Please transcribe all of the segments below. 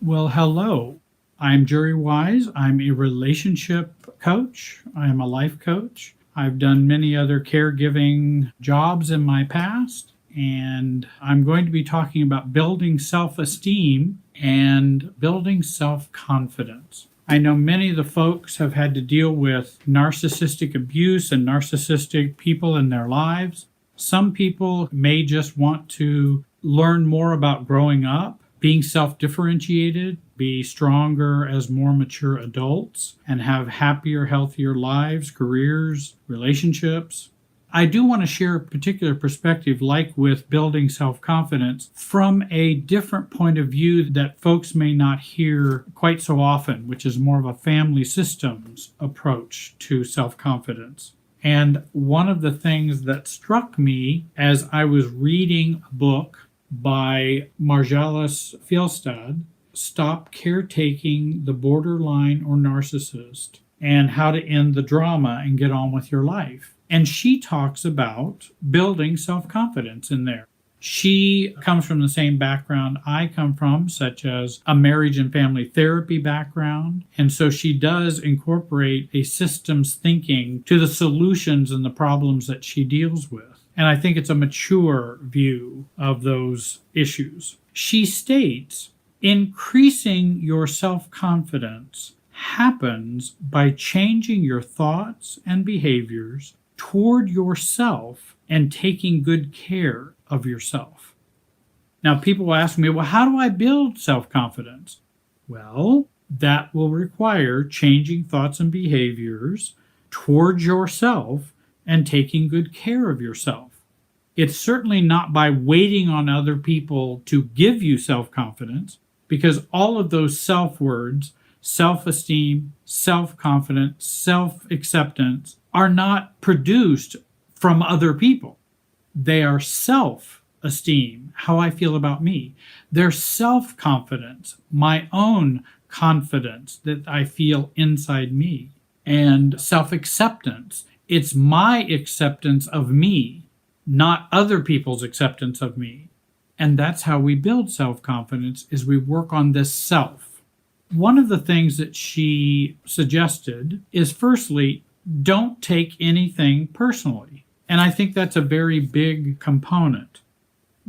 Well, hello. I'm Jerry Wise. I'm a relationship coach. I'm a life coach. I've done many other caregiving jobs in my past, and I'm going to be talking about building self esteem and building self confidence. I know many of the folks have had to deal with narcissistic abuse and narcissistic people in their lives. Some people may just want to learn more about growing up, being self-differentiated, be stronger as more mature adults, and have happier, healthier lives, careers, relationships. I do want to share a particular perspective, like with building self-confidence, from a different point of view that folks may not hear quite so often, which is more of a family systems approach to self-confidence. And one of the things that struck me as I was reading a book by Marjalis Fjellstad, Stop Caretaking the Borderline or Narcissist, and How to End the Drama and Get On with Your Life. And she talks about building self-confidence in there. She comes from the same background I come from, such as a marriage and family therapy background. And so she does incorporate a systems thinking to the solutions and the problems that she deals with. And I think it's a mature view of those issues. She states, increasing your self-confidence happens by changing your thoughts and behaviors toward yourself and taking good care of yourself. Now, people ask me, well, how do I build self-confidence? Well, that will require changing thoughts and behaviors towards yourself and taking good care of yourself. It's certainly not by waiting on other people to give you self-confidence, because all of those self words, self-esteem, self-confidence, self-acceptance, are not produced from other people. They are self-esteem, how I feel about me. They're self-confidence, my own confidence that I feel inside me. And self-acceptance, it's my acceptance of me, not other people's acceptance of me. And that's how we build self-confidence, is we work on this self. One of the things that she suggested is, firstly, don't take anything personally. And I think that's a very big component.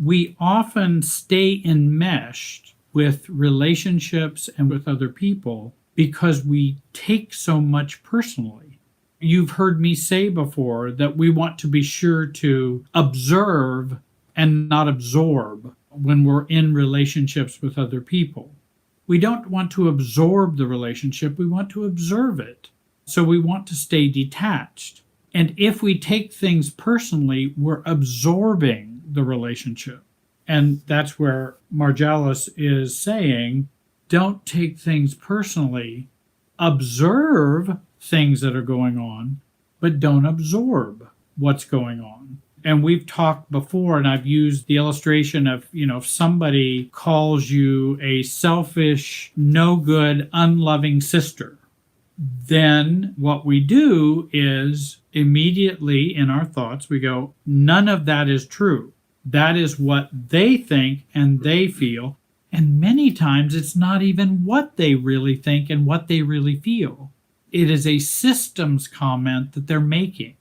We often stay enmeshed with relationships and with other people because we take so much personally. You've heard me say before that we want to be sure to observe and not absorb when we're in relationships with other people. We don't want to absorb the relationship, we want to observe it. So we want to stay detached. And if we take things personally, we're absorbing the relationship. And that's where Marjalis is saying, don't take things personally, observe things that are going on, but don't absorb what's going on. And we've talked before, and I've used the illustration of, if somebody calls you a selfish, no good, unloving sister, then what we do is immediately in our thoughts, we go, none of that is true. That is what they think and they feel. And many times it's not even what they really think and what they really feel. It is a systems comment that they're making.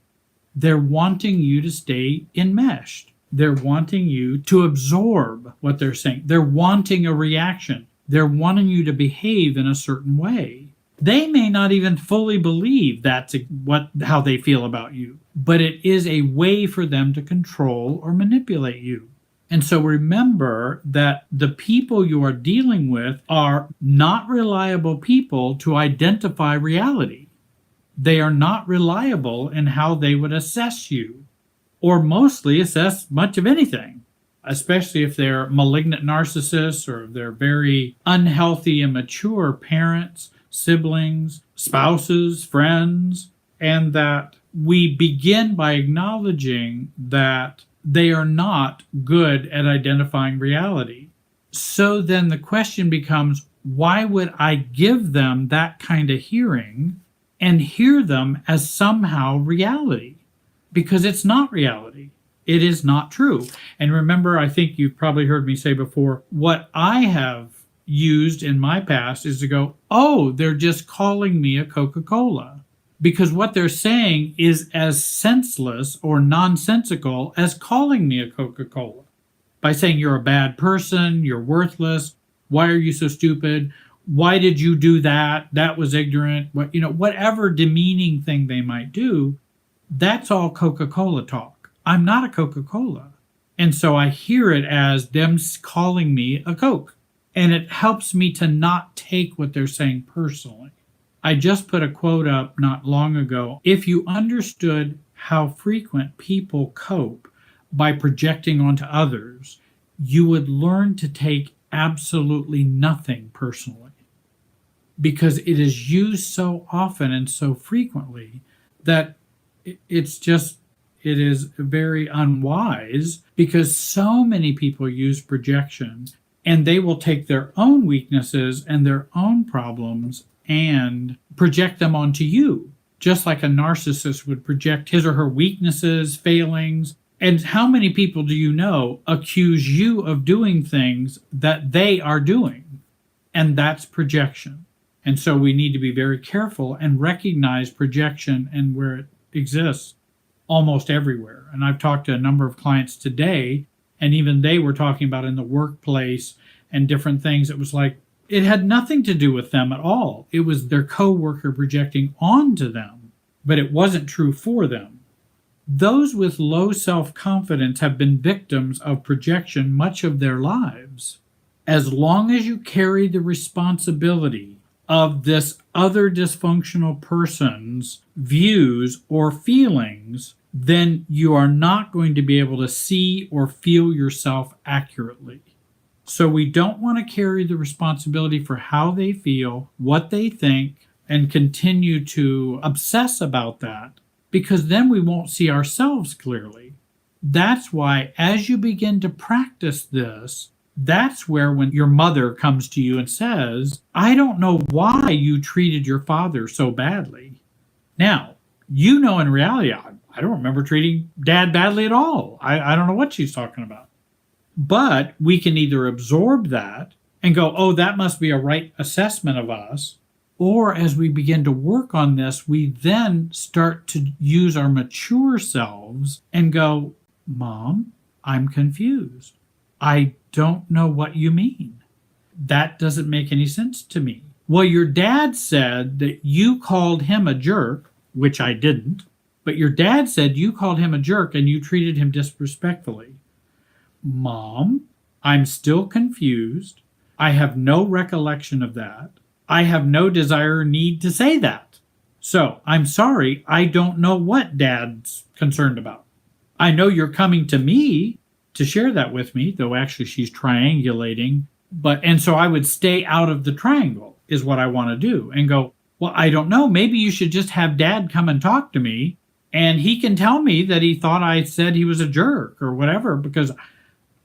They're wanting you to stay enmeshed. They're wanting you to absorb what they're saying. They're wanting a reaction. They're wanting you to behave in a certain way. They may not even fully believe that's how they feel about you, but it is a way for them to control or manipulate you. And so remember that the people you are dealing with are not reliable people to identify reality. They are not reliable in how they would assess you, or mostly assess much of anything, especially if they're malignant narcissists or they're very unhealthy, immature parents, siblings, spouses, friends, and that we begin by acknowledging that they are not good at identifying reality. So then the question becomes, why would I give them that kind of hearing and hear them as somehow reality? Because it's not reality. It is not true. And remember, I think you've probably heard me say before, what I have used in my past is to go, oh, they're just calling me a Coca-Cola. Because what they're saying is as senseless or nonsensical as calling me a Coca-Cola. By saying you're a bad person, you're worthless, why are you so stupid? Why did you do that? That was ignorant. Whatever demeaning thing they might do, that's all Coca-Cola talk. I'm not a Coca-Cola. And so I hear it as them calling me a Coke. And it helps me to not take what they're saying personally. I just put a quote up not long ago. If you understood how frequent people cope by projecting onto others, you would learn to take absolutely nothing personally. Because it is used so often and so frequently that it is very unwise, because so many people use projection and they will take their own weaknesses and their own problems and project them onto you, just like a narcissist would project his or her weaknesses, failings. And how many people do you know accuse you of doing things that they are doing? And that's projection. And so we need to be very careful and recognize projection and where it exists almost everywhere. And I've talked to a number of clients today, and even they were talking about in the workplace and different things. It was like, it had nothing to do with them at all. It was their coworker projecting onto them, but it wasn't true for them. Those with low self-confidence have been victims of projection much of their lives. As long as you carry the responsibility of this other dysfunctional person's views or feelings, then you are not going to be able to see or feel yourself accurately. So we don't want to carry the responsibility for how they feel, what they think, and continue to obsess about that, because then we won't see ourselves clearly. That's why as you begin to practice this, that's where when your mother comes to you and says, I don't know why you treated your father so badly. Now, in reality, I don't remember treating Dad badly at all. I don't know what she's talking about. But we can either absorb that and go, oh, that must be a right assessment of us. Or as we begin to work on this, we then start to use our mature selves and go, Mom, I'm confused. I don't know what you mean. That doesn't make any sense to me. Well, your dad said that you called him a jerk, which I didn't, but your dad said you called him a jerk and you treated him disrespectfully. Mom, I'm still confused. I have no recollection of that. I have no desire or need to say that. So I'm sorry, I don't know what Dad's concerned about. I know you're coming to me to share that with me, though actually she's triangulating. And so I would stay out of the triangle is what I want to do and go, well, I don't know. Maybe you should just have Dad come and talk to me and he can tell me that he thought I said he was a jerk or whatever, because,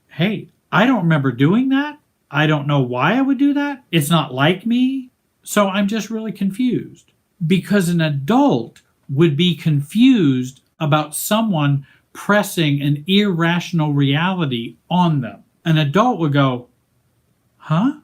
hey, I don't remember doing that. I don't know why I would do that. It's not like me. So I'm just really confused, because an adult would be confused about someone pressing an irrational reality on them. An adult would go, huh?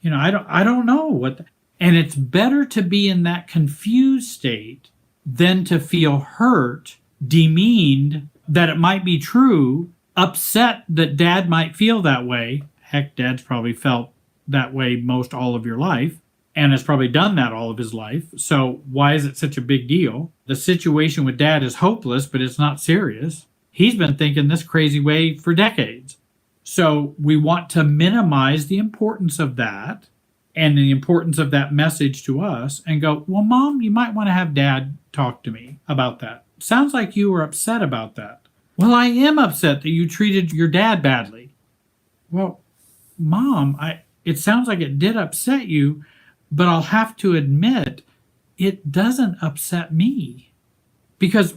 I don't know what. And it's better to be in that confused state than to feel hurt, demeaned, that it might be true, upset that Dad might feel that way. Heck, Dad's probably felt that way most all of your life and has probably done that all of his life. So why is it such a big deal? The situation with Dad is hopeless, but it's not serious. He's been thinking this crazy way for decades. So we want to minimize the importance of that and the importance of that message to us and go, well, Mom, you might want to have Dad talk to me about that. Sounds like you were upset about that. Well, I am upset that you treated your dad badly. Well, Mom, it sounds like it did upset you, but I'll have to admit it doesn't upset me because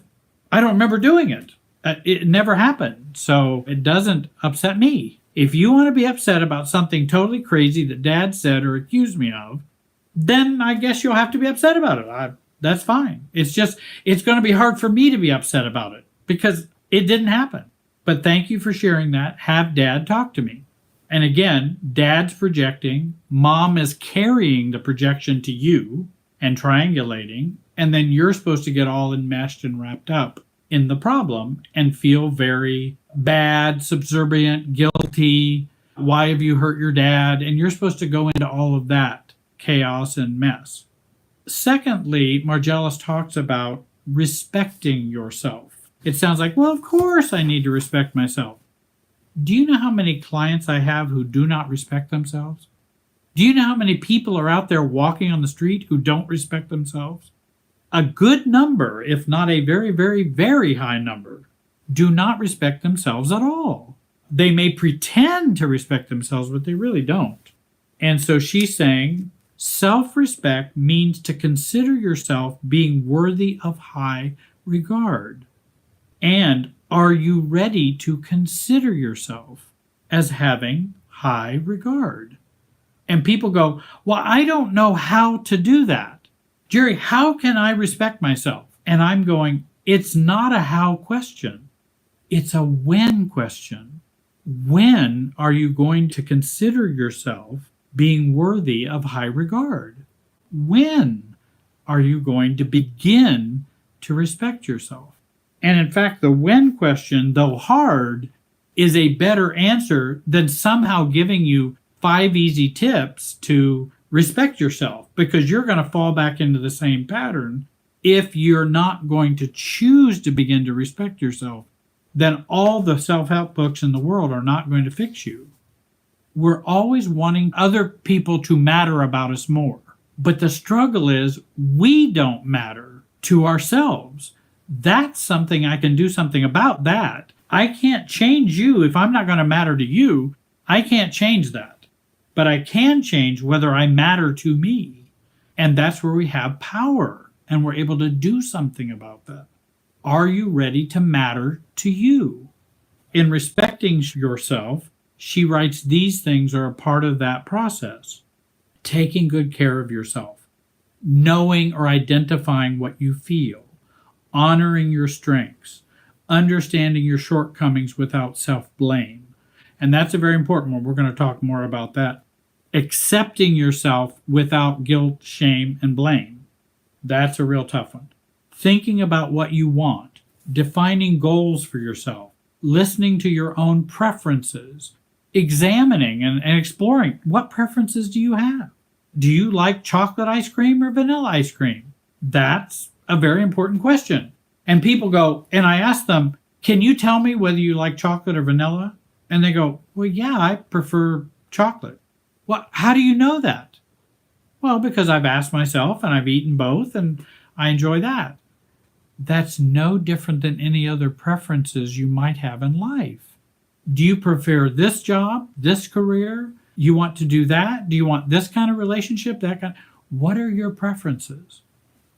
I don't remember doing it. It never happened, so it doesn't upset me. If you want to be upset about something totally crazy that Dad said or accused me of, then I guess you'll have to be upset about it. That's fine. It's going to be hard for me to be upset about it because it didn't happen. But thank you for sharing that. Have Dad talk to me. And again, dad's projecting, mom is carrying the projection to you and triangulating, and then you're supposed to get all enmeshed and wrapped up in the problem and feel very bad, subservient, guilty. Why have you hurt your dad? And you're supposed to go into all of that chaos and mess. Secondly, Margellus talks about respecting yourself. It sounds like, well, of course I need to respect myself. Do you know how many clients I have who do not respect themselves? Do you know how many people are out there walking on the street who don't respect themselves? A good number, if not a very, very, very high number, do not respect themselves at all. They may pretend to respect themselves, but they really don't. And so she's saying, self-respect means to consider yourself being worthy of high regard. And are you ready to consider yourself as having high regard? And people go, well, I don't know how to do that. Jerry, how can I respect myself? And I'm going, it's not a how question. It's a when question. When are you going to consider yourself being worthy of high regard? When are you going to begin to respect yourself? And in fact, the when question, though hard, is a better answer than somehow giving you 5 easy tips to respect yourself, because you're going to fall back into the same pattern. If you're not going to choose to begin to respect yourself, then all the self-help books in the world are not going to fix you. We're always wanting other people to matter about us more. But the struggle is we don't matter to ourselves. That's something I can do something about that. I can't change you if I'm not going to matter to you. I can't change that. But I can change whether I matter to me. And that's where we have power and we're able to do something about that. Are you ready to matter to you? In respecting yourself, she writes these things are a part of that process. Taking good care of yourself, knowing or identifying what you feel, honoring your strengths, understanding your shortcomings without self-blame. And that's a very important one. We're going to talk more about that. Accepting yourself without guilt, shame, and blame. That's a real tough one. Thinking about what you want, defining goals for yourself, listening to your own preferences, examining and exploring what preferences do you have? Do you like chocolate ice cream or vanilla ice cream? That's a very important question. And people go, and I ask them, can you tell me whether you like chocolate or vanilla? And they go, well, yeah, I prefer chocolate. Well, how do you know that? Well, because I've asked myself and I've eaten both and I enjoy that. That's no different than any other preferences you might have in life. Do you prefer this job, this career? You want to do that? Do you want this kind of relationship, that kind? What are your preferences?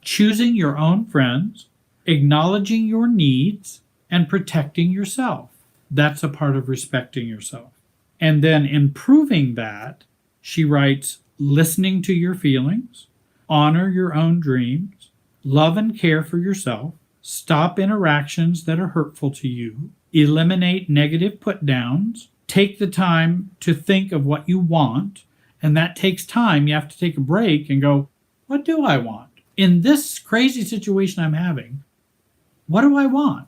Choosing your own friends, acknowledging your needs, and protecting yourself. That's a part of respecting yourself. And then improving that, she writes, listening to your feelings, honor your own dreams, love and care for yourself, stop interactions that are hurtful to you, eliminate negative put-downs, take the time to think of what you want, and that takes time. You have to take a break and go, what do I want? In this crazy situation I'm having, what do I want?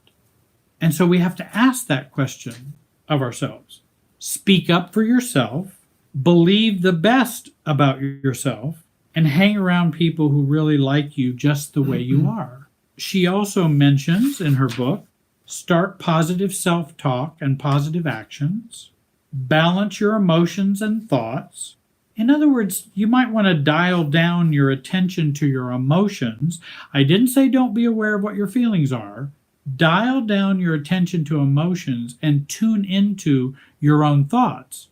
And so we have to ask that question of ourselves. Speak up for yourself, believe the best about yourself, and hang around people who really like you just the way you are. She also mentions in her book, start positive self-talk and positive actions, balance your emotions and thoughts. In other words, you might want to dial down your attention to your emotions. I didn't say don't be aware of what your feelings are. Dial down your attention to emotions and tune into your own thoughts.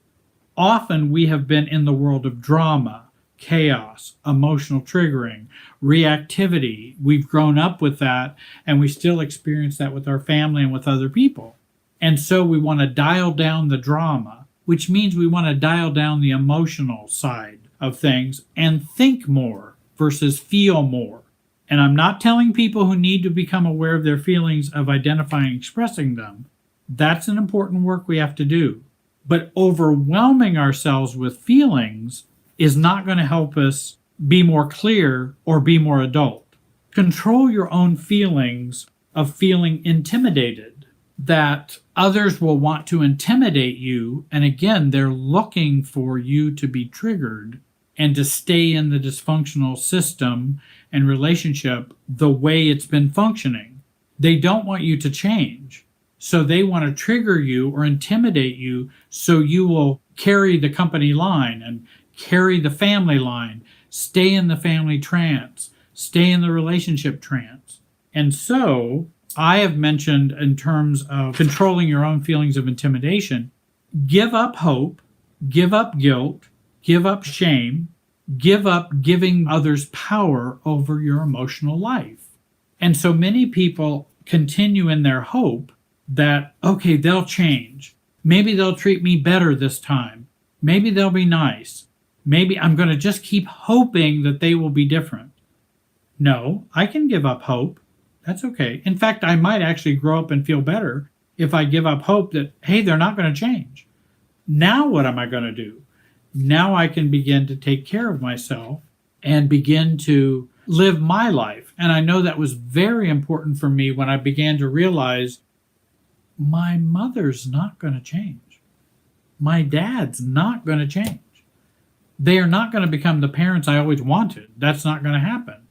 Often we have been in the world of drama, chaos, emotional triggering, reactivity. We've grown up with that, and we still experience that with our family and with other people. And so we want to dial down the drama, which means we want to dial down the emotional side of things and think more versus feel more. And I'm not telling people who need to become aware of their feelings of identifying and expressing them. That's an important work we have to do. But overwhelming ourselves with feelings is not going to help us be more clear or be more adult. Control your own feelings of feeling intimidated, that others will want to intimidate you. And again, they're looking for you to be triggered and to stay in the dysfunctional system and relationship the way it's been functioning. They don't want you to change. So they want to trigger you or intimidate you so you will carry the company line and carry the family line, stay in the family trance, stay in the relationship trance. And so I have mentioned, in terms of controlling your own feelings of intimidation, give up hope, give up guilt, give up shame, give up giving others power over your emotional life. And so many people continue in their hope that, okay, they'll change. Maybe they'll treat me better this time. Maybe they'll be nice. Maybe I'm going to just keep hoping that they will be different. No, I can give up hope. That's okay. In fact, I might actually grow up and feel better if I give up hope that, hey, they're not going to change. Now what am I going to do? Now I can begin to take care of myself and begin to live my life. And I know that was very important for me when I began to realize my mother's not going to change. My dad's not going to change. They are not going to become the parents I always wanted. That's not going to happen.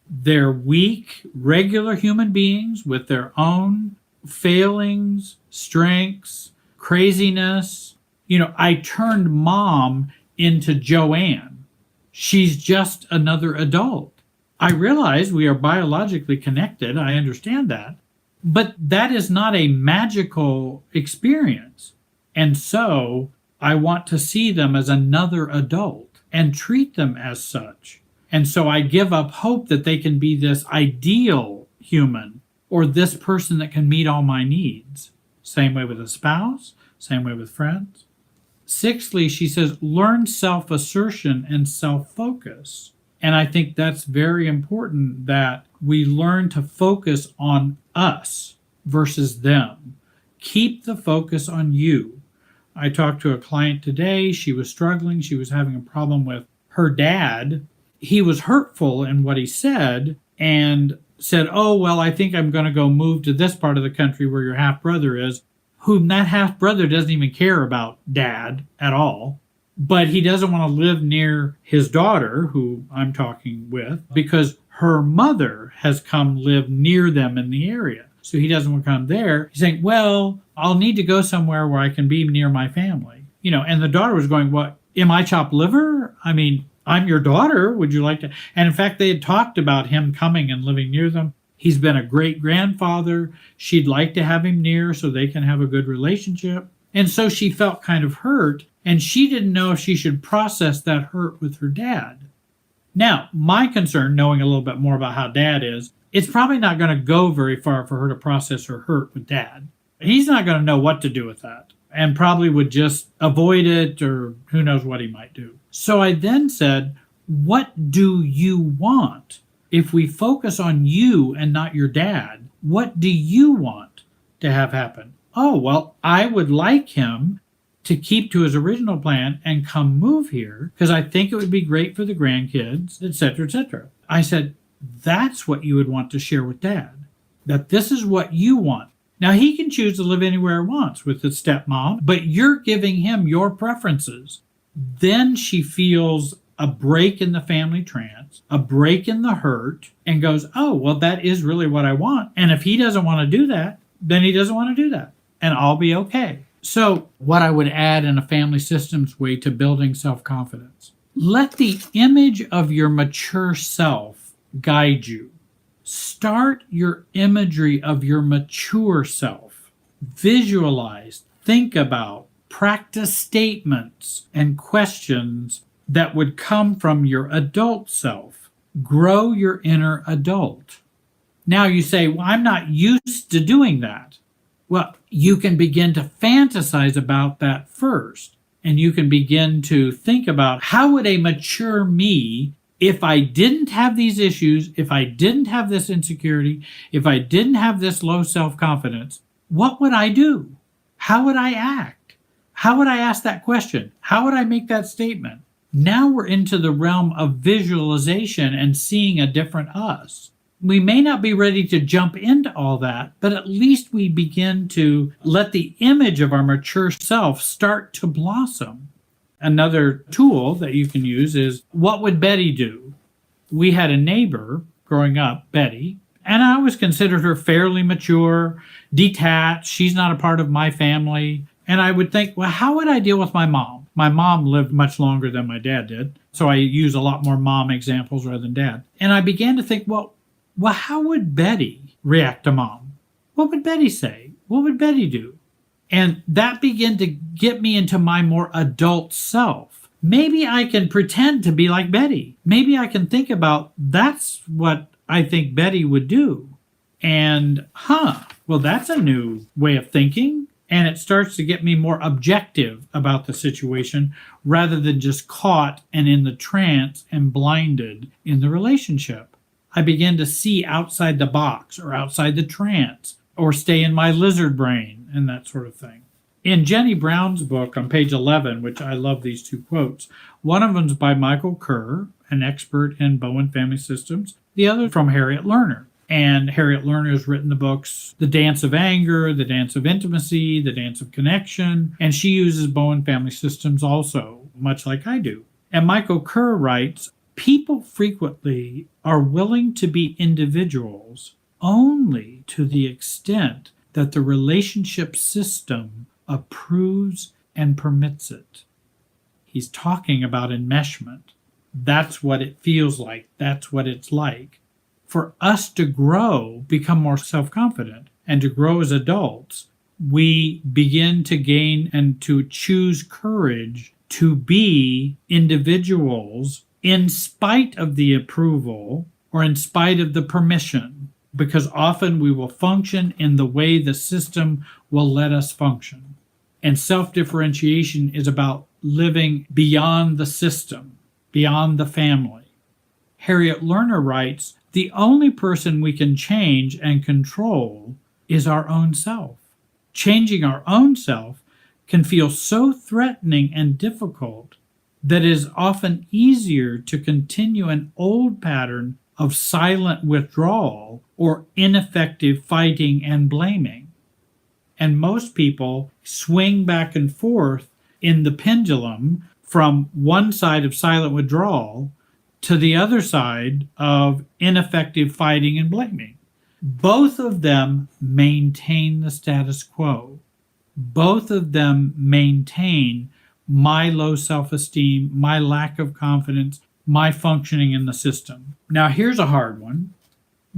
They're weak, regular human beings with their own failings, strengths, craziness. I turned mom into Joanne. She's just another adult. I realize we are biologically connected. I understand that. But that is not a magical experience. And so I want to see them as another adult and treat them as such. And so I give up hope that they can be this ideal human or this person that can meet all my needs. Same way with a spouse, same way with friends. Sixthly, she says, learn self-assertion and self-focus. And I think that's very important, that we learn to focus on us versus them. Keep the focus on you. I talked to a client today. She was struggling. She was having a problem with her dad. He was hurtful in what he said and said, oh, well, I think I'm going to go move to this part of the country where your half-brother is, whom that half-brother doesn't even care about dad at all. But he doesn't want to live near his daughter, who I'm talking with, because her mother has come live near them in the area. So he doesn't want to come there. He's saying, well, I'll need to go somewhere where I can be near my family. And the daughter was going, what, am I chopped liver? I mean, I'm your daughter. Would you like to? And in fact, they had talked about him coming and living near them. He's been a great grandfather. She'd like to have him near so they can have a good relationship. And so she felt kind of hurt, and she didn't know if she should process that hurt with her dad. Now, my concern, knowing a little bit more about how dad is, it's probably not going to go very far for her to process her hurt with dad. He's not going to know what to do with that and probably would just avoid it, or who knows what he might do. So I then said, what do you want? If we focus on you and not your dad, what do you want to have happen? Oh, well, I would like him to keep to his original plan and come move here because I think it would be great for the grandkids, etc., etc. I said, that's what you would want to share with dad, that this is what you want. Now, he can choose to live anywhere he wants with his stepmom, but you're giving him your preferences. Then she feels a break in the family trance, a break in the hurt, and goes, oh, well, that is really what I want. And if he doesn't want to do that, then he doesn't want to do that, and I'll be okay. So what I would add in a family systems way to building self-confidence, let the image of your mature self guide you. Start your imagery of your mature self. Visualize, think about, practice statements and questions that would come from your adult self. Grow your inner adult. Now you say, well, I'm not used to doing that. Well, you can begin to fantasize about that first. And you can begin to think about, how would a mature me, if I didn't have these issues, if I didn't have this insecurity, if I didn't have this low self-confidence, what would I do? How would I act? How would I ask that question? How would I make that statement? Now we're into the realm of visualization and seeing a different us. We may not be ready to jump into all that, but at least we begin to let the image of our mature self start to blossom. Another tool that you can use is, what would Betty do? We had a neighbor growing up, Betty, and I always considered her fairly mature, detached. She's not a part of my family. And I would think, well, how would I deal with my mom? My mom lived much longer than my dad did, so I use a lot more mom examples rather than dad. And I began to think, well, how would Betty react to mom? What would Betty say? What would Betty do? And that began to get me into my more adult self. Maybe I can pretend to be like Betty. Maybe I can think about, that's what I think Betty would do. And, well, that's a new way of thinking. And it starts to get me more objective about the situation rather than just caught and in the trance and blinded in the relationship. I began to see outside the box or outside the trance or stay in my lizard brain and that sort of thing. In Jenny Brown's book on page 11, which I love these two quotes, one of them's by Michael Kerr, an expert in Bowen family systems, the other from Harriet Lerner. And Harriet Lerner has written the books The Dance of Anger, The Dance of Intimacy, The Dance of Connection, and she uses Bowen family systems also, much like I do. And Michael Kerr writes, people frequently are willing to be individuals only to the extent that the relationship system approves and permits it. He's talking about enmeshment. That's what it feels like. That's what it's like. For us to grow, become more self-confident, and to grow as adults, we begin to gain and to choose courage to be individuals in spite of the approval or in spite of the permission, because often we will function in the way the system will let us function. And self-differentiation is about living beyond the system, beyond the family. Harriet Lerner writes, the only person we can change and control is our own self. Changing our own self can feel so threatening and difficult that it is often easier to continue an old pattern of silent withdrawal or ineffective fighting and blaming. And most people swing back and forth in the pendulum from one side of silent withdrawal to the other side of ineffective fighting and blaming. Both of them maintain the status quo. Both of them maintain my low self-esteem, my lack of confidence, my functioning in the system. Now, here's a hard one.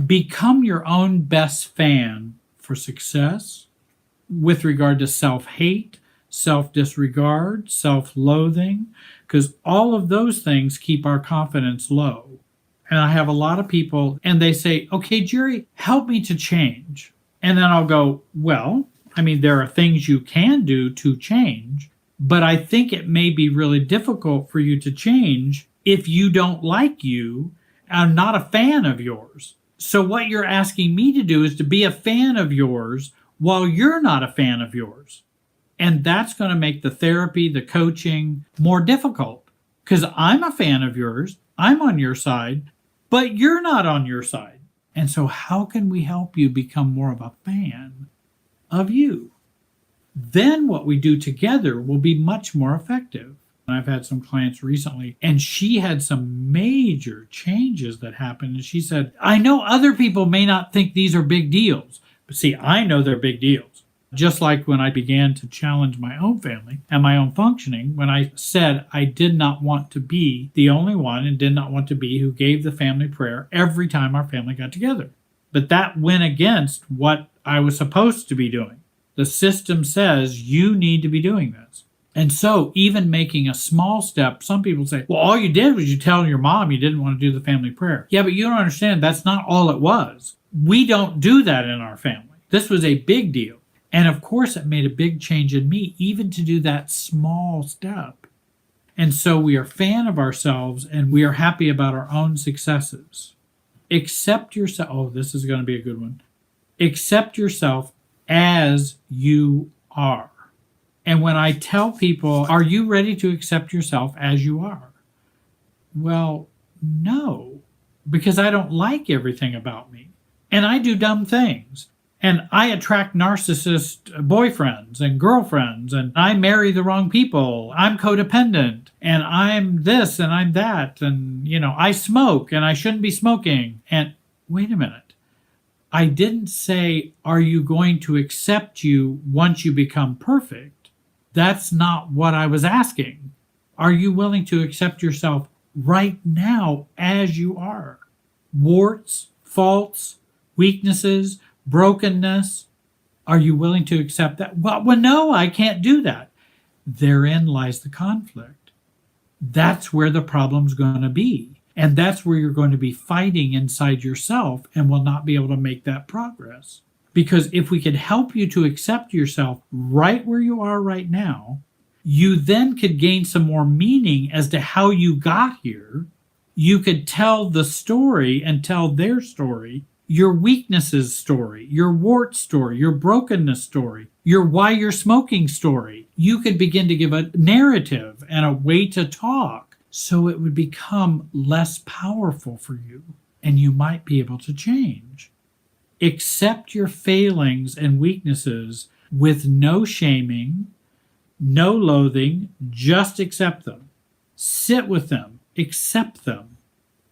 Become your own best fan for success with regard to self-hate, self-disregard, self-loathing, because all of those things keep our confidence low. And I have a lot of people, and they say, okay, Jerry, help me to change. And then I'll go, well, there are things you can do to change, but I think it may be really difficult for you to change if you don't like you. I'm not a fan of yours. So what you're asking me to do is to be a fan of yours while you're not a fan of yours. And that's going to make the therapy, the coaching more difficult because I'm a fan of yours. I'm on your side, but you're not on your side. And so how can we help you become more of a fan of you? Then what we do together will be much more effective. I've had some clients recently, and she had some major changes that happened. And she said, I know other people may not think these are big deals, but see, I know they're big deals. Just like when I began to challenge my own family and my own functioning, when I said I did not want to be the only one and did not want to be who gave the family prayer every time our family got together. But that went against what I was supposed to be doing. The system says you need to be doing this. And so even making a small step, some people say, well, all you did was you tell your mom you didn't want to do the family prayer. Yeah, but you don't understand. That's not all it was. We don't do that in our family. This was a big deal. And of course, it made a big change in me, even to do that small step. And so we are a fan of ourselves and we are happy about our own successes. Accept yourself. Oh, this is going to be a good one. Accept yourself as you are. And when I tell people, are you ready to accept yourself as you are? Well, no, because I don't like everything about me. And I do dumb things. And I attract narcissist boyfriends and girlfriends, and I marry the wrong people. I'm codependent, and I'm this and I'm that. And, I smoke and I shouldn't be smoking. And wait a minute. I didn't say, are you going to accept you once you become perfect? That's not what I was asking. Are you willing to accept yourself right now as you are? Warts, faults, weaknesses, brokenness. Are you willing to accept that? Well, no, I can't do that. Therein lies the conflict. That's where the problem's going to be. And that's where you're going to be fighting inside yourself and will not be able to make that progress. Because if we could help you to accept yourself right where you are right now, you then could gain some more meaning as to how you got here. You could tell the story and tell their story, your weaknesses story, your wart story, your brokenness story, your why you're smoking story. You could begin to give a narrative and a way to talk so it would become less powerful for you and you might be able to change. Accept your failings and weaknesses with no shaming, no loathing, just accept them. Sit with them, accept them.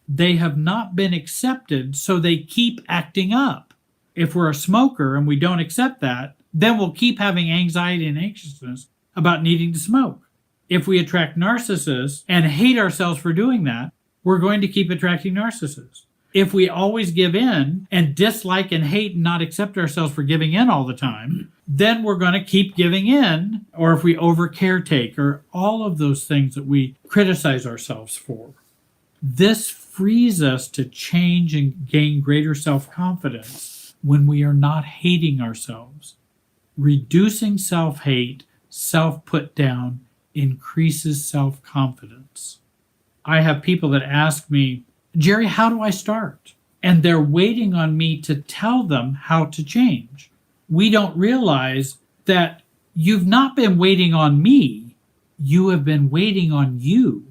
They have not been accepted, so they keep acting up. If we're a smoker and we don't accept that, then we'll keep having anxiety and anxiousness about needing to smoke. If we attract narcissists and hate ourselves for doing that, we're going to keep attracting narcissists. If we always give in and dislike and hate and not accept ourselves for giving in all the time, then we're going to keep giving in. Or if we over caretake, or all of those things that we criticize ourselves for. This frees us to change and gain greater self-confidence when we are not hating ourselves. Reducing self-hate, self-put-down increases self-confidence. I have people that ask me, Jerry, how do I start? And they're waiting on me to tell them how to change. We don't realize that you've not been waiting on me. You have been waiting on you.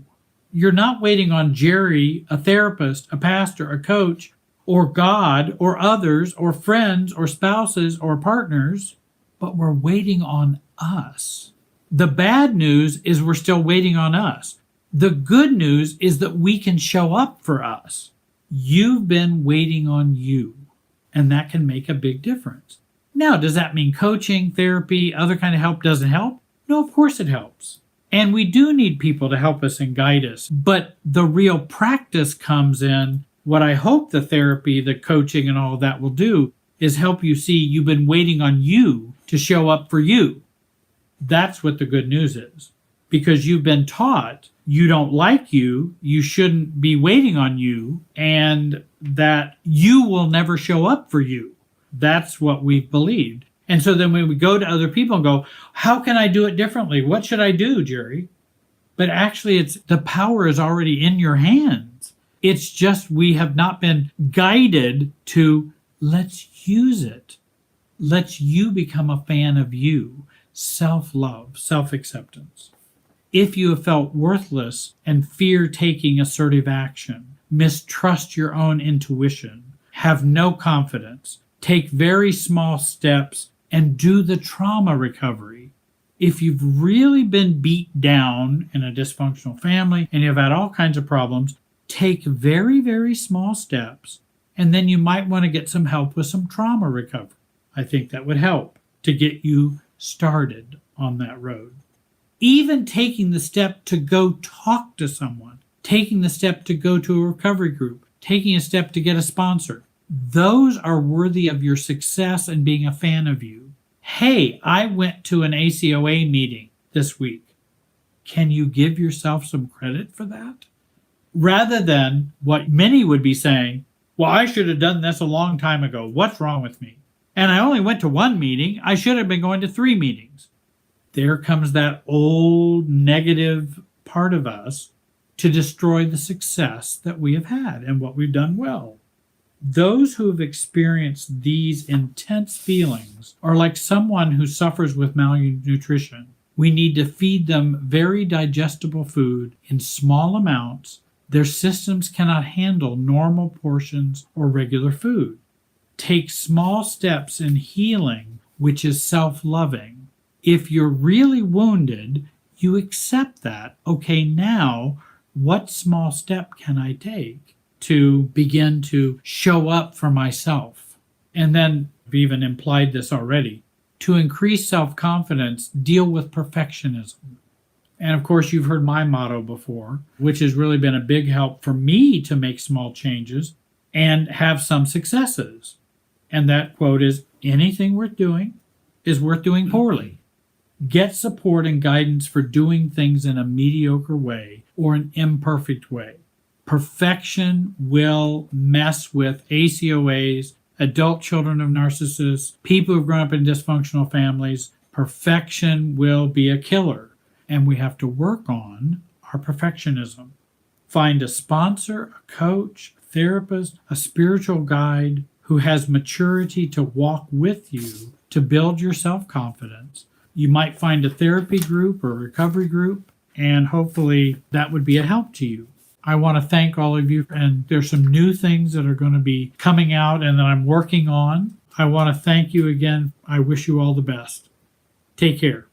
You're not waiting on Jerry, a therapist, a pastor, a coach, or God, or others, or friends, or spouses, or partners, but we're waiting on us. The bad news is we're still waiting on us. The good news is that we can show up for us. You've been waiting on you, and that can make a big difference. Now, does that mean coaching, therapy, other kind of help doesn't help? No, of course it helps. And we do need people to help us and guide us. But the real practice comes in what I hope the therapy, the coaching, and all of that will do is help you see you've been waiting on you to show up for you. That's what the good news is. Because you've been taught you don't like you, you shouldn't be waiting on you, and that you will never show up for you. That's what we've believed. And so then when we go to other people and go, how can I do it differently? What should I do, Jerry? But actually, it's the power is already in your hands. It's just we have not been guided to let's use it. Let's you become a fan of you. Self-love, self-acceptance. If you have felt worthless and fear taking assertive action, mistrust your own intuition, have no confidence, take very small steps, and do the trauma recovery. If you've really been beat down in a dysfunctional family and you've had all kinds of problems, take very, very small steps, and then you might want to get some help with some trauma recovery. I think that would help to get you started on that road. Even taking the step to go talk to someone, taking the step to go to a recovery group, taking a step to get a sponsor, those are worthy of your success and being a fan of you. Hey, I went to an ACOA meeting this week. Can you give yourself some credit for that? Rather than what many would be saying, well, I should have done this a long time ago. What's wrong with me? And I only went to one meeting. I should have been going to 3 meetings. There comes that old negative part of us to destroy the success that we have had and what we've done well. Those who have experienced these intense feelings are like someone who suffers with malnutrition. We need to feed them very digestible food in small amounts. Their systems cannot handle normal portions or regular food. Take small steps in healing, which is self-loving. If you're really wounded, you accept that. Okay, now what small step can I take to begin to show up for myself? And then I've even implied this already. To increase self-confidence, deal with perfectionism. And of course, you've heard my motto before, which has really been a big help for me to make small changes and have some successes. And that quote is, anything worth doing is worth doing poorly. Get support and guidance for doing things in a mediocre way or an imperfect way. Perfection will mess with ACOAs, adult children of narcissists, people who've grown up in dysfunctional families. Perfection will be a killer, and we have to work on our perfectionism. Find a sponsor, a coach, a therapist, a spiritual guide who has maturity to walk with you to build your self-confidence. You might find a therapy group or recovery group, and hopefully that would be a help to you. I want to thank all of you, and there's some new things that are going to be coming out and that I'm working on. I want to thank you again. I wish you all the best. Take care.